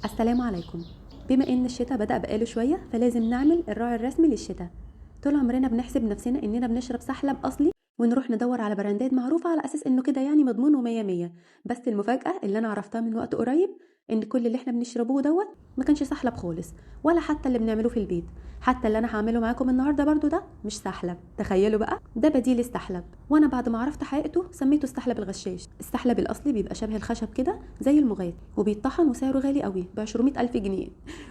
السلام عليكم. بما ان الشتاء بدأ بقاله شوية فلازم نعمل الراعي الرسمي للشتاء. طول عمرنا بنحسب نفسنا اننا بنشرب سحلب اصلي ونروح ندور على براندات معروفة على اساس انه كده يعني مضمون ومية مية. بس المفاجأة اللي انا عرفتها من وقت قريب ان كل اللي احنا بنشربوه دوت ما كانش سحلب خالص، ولا حتى اللي بنعمله في البيت. حتى اللي انا هعمله معاكم النهارده برضو ده مش سحلب، تخيلوا بقى، ده بديل السحلب. وانا بعد ما عرفت حقيقته سميته السحلب الغشاش. السحلب الاصلي بيبقى شبه الخشب كده زي المغات، وبيتطحن وسعره غالي قوي ب 200,000 جنيه.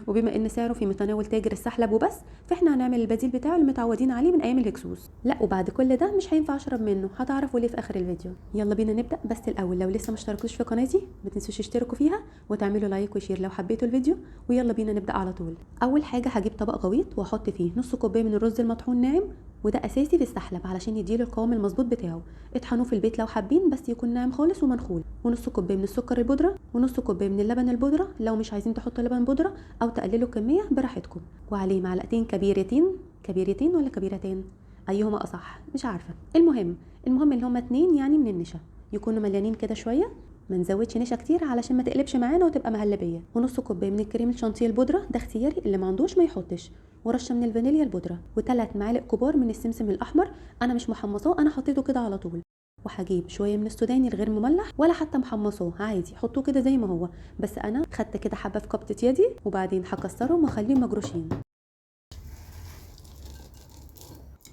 وبما ان سعره في متناول تاجر السحلب وبس، فاحنا هنعمل البديل بتاعه اللي متعودين عليه من ايام الهكسوس. لا وبعد كل ده مش هينفع اشرب منه، هتعرفوا ليه في اخر الفيديو. يلا بينا نبدا، بس الاول لو لسه ما اشتركتوش في قناتي ما تنسوش تشتركوا فيها وتعملوا لايك وشير لو حبيتوا الفيديو. ويلا بينا نبدا على طول. اول حاجه هجيب طبق غويط واحط فيه نص كوبايه من الرز المطحون ناعم، وده اساسي في السحلب علشان يديله القوام المظبوط بتاعه. اطحنوه في البيت لو حابين بس يكون ناعم خالص ومنخول. ونص كوبايه من السكر البودره، ونص كوبايه من اللبن البودره لو مش عايزين تحطوا لبن بودره، او تقللوا الكميه براحتكم. وعليه معلقتين كبيرتين ولا كبيرتين، ايهما اصح مش عارفه. المهم اللي هما 2 يعني من النشا، يكونوا مليانين كده شويه، ما نزودش نشا كتير علشان ما تقلبش معانا وتبقى مهلبيه. ونص كوبايه من الكريم الشانتيه البودره، ده اختياري، اللي ما عندوش ما يحطش. ورشه من الفانيليا البودره، و3 معالق كبار من السمسم الاحمر، انا مش محمصاه، انا حطيته كده على طول. وهجيب شويه من السوداني الغير مملح ولا حتى محمصاه، عادي حطوه كده زي ما هو، بس انا خدت كده حبه في قبضه يدي وبعدين هكسرهم واخليهم مجروشين.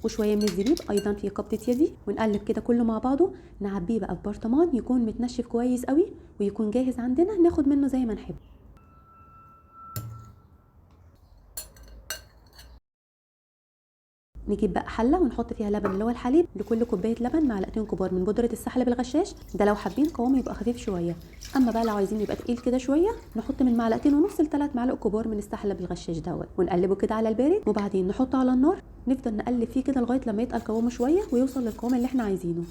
وشويه من الزبيب ايضا في قبضه يدي، ونقلب كده كله مع بعضه. نعبيه بقى في برطمان يكون متنشف كويس قوي ويكون جاهز عندنا ناخد منه زي ما نحب. نجيب بقى حله ونحط فيها لبن اللي هو الحليب، لكل كوبايه لبن معلقتين كبار من بودره السحلب الغشاش، ده لو حابين قوامه يبقى خفيف شويه. اما بقى لو عايزين يبقى تقيل كده شويه نحط من معلقتين ونص ل3 معالق كبار من السحلب الغشاش دوت، ونقلبه كده على البارد، وبعدين نحطه على النار. نفضل نقلب فيه كده لغايه لما يتقل قوامه شويه ويوصل للقوام اللي احنا عايزينه.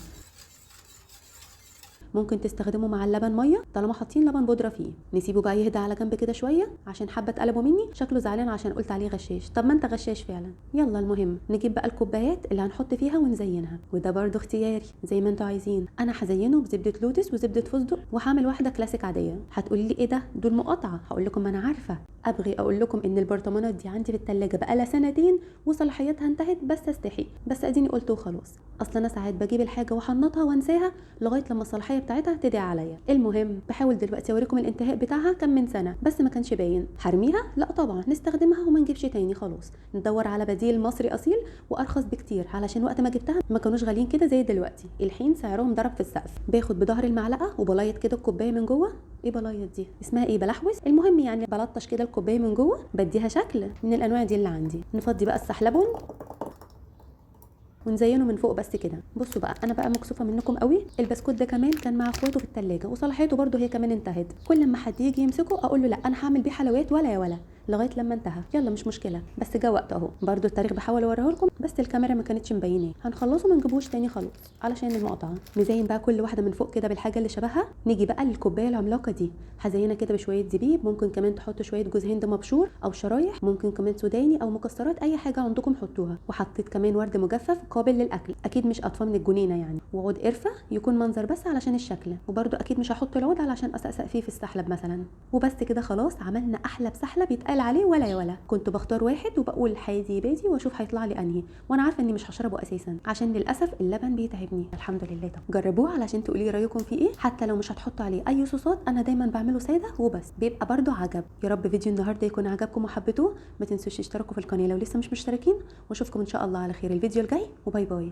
ممكن تستخدموا مع اللبن ميه طالما حاطين لبن بودره فيه. نسيبه بقى يهدى على جنب كده شويه عشان حبه اتقلبوا مني، شكله زعلان عشان قلت عليه غشاش. طب ما انت غشاش فعلا. يلا المهم نجيب بقى الكوبايات اللي هنحط فيها ونزينها، وده برده اختياري زي ما انتوا عايزين. انا هزينه بزبده لوتس وزبده فستق، وهعمل واحده كلاسيك عاديه. هتقولي لي ايه ده، دول مقاطعه. هقول لكم ما انا عارفه. ابغي اقول لكم ان البرطمانات دي عندي في الثلاجه بقالها 2 سنين وصلاحيتها انتهت، بس استحي، بس اديني قلت وخلاص. اصل انا ساعات بجيب الحاجه واحنطها وانساها لغايه لما الصلاحيه بتاعتها تدعي عليا. المهم بحاول دلوقتي اوريكم الانتهاء بتاعها كان من سنه بس ما كانش باين. هرميها؟ لا طبعا، نستخدمها وما نجيبش تاني خلاص. ندور على بديل مصري اصيل وارخص بكتير، علشان وقت ما جبتها ما كانوش غاليين كده زي دلوقتي. الحين سعرهم ضرب في السقف. باخد بظهر المعلقه وبليط كده الكوبايه من جوه. ايه بليط دي؟ اسمها ايه، بلحوس؟ المهم يعني بلطش كده الكوبايه من جوه، بديها شكل من الانواع دي اللي عندي. نفضي بقى السحلبون ونزينه من فوق بس كده. بصوا بقى انا بقى مكسوفه منكم قوي، البسكوت ده كمان كان مع اخواته في الثلاجه وصلاحيته برده هي كمان انتهت. كل ما حد يجي يمسكه اقول له لا انا هعمل بيه حلويات ولا يا ولا، لغايه لما انتهى. يلا مش مشكله، بس جه وقت اهو. برده التاريخ بحاول اوريه لكم بس الكاميرا ما كانتش مبيناه. هنخلصه ما نجيبوش تاني خلاص علشان المقاطعه. نزين بقى كل واحده من فوق كده بالحاجه اللي شبهها. نيجي بقى للكوبايه العملاقه دي، هزينها كده بشويه زبيب، ممكن كمان تحطوا شويه جوز هند مبشور او شرايح، ممكن كمان سوداني او مكسرات، اي حاجه عندكم حطوها. وحطيت كمان ورد مجفف قابل للاكل، اكيد مش اطفال من الجنينه يعني. وعود قرفه يكون منظر بس علشان الشكل، وبرده اكيد مش هحط العود علشان اسقسق فيه في السحلب مثلا. وبس كده خلاص عملنا احلى بسحلب يتقال عليه ولا يا ولا. كنت بختار واحد وبقول حادي بادي واشوف هيطلع لي انهي، وانا عارفه اني مش هشربه اساسا عشان للاسف اللبن بيتعبني. الحمد لله. طب جربوه علشان تقولي لي رايكم فيه ايه، حتى لو مش هتحطوا عليه اي صوصات، انا دايما بعمله ساده وبس بيبقى برده عجب. يا رب فيديو النهارده يكون عجبكم وحبيتوه. ما تنسوش تشتركوا في القناه لو لسه مش مشتركين، واشوفكم ان شاء الله على خير الفيديو الجاي، وباي باي.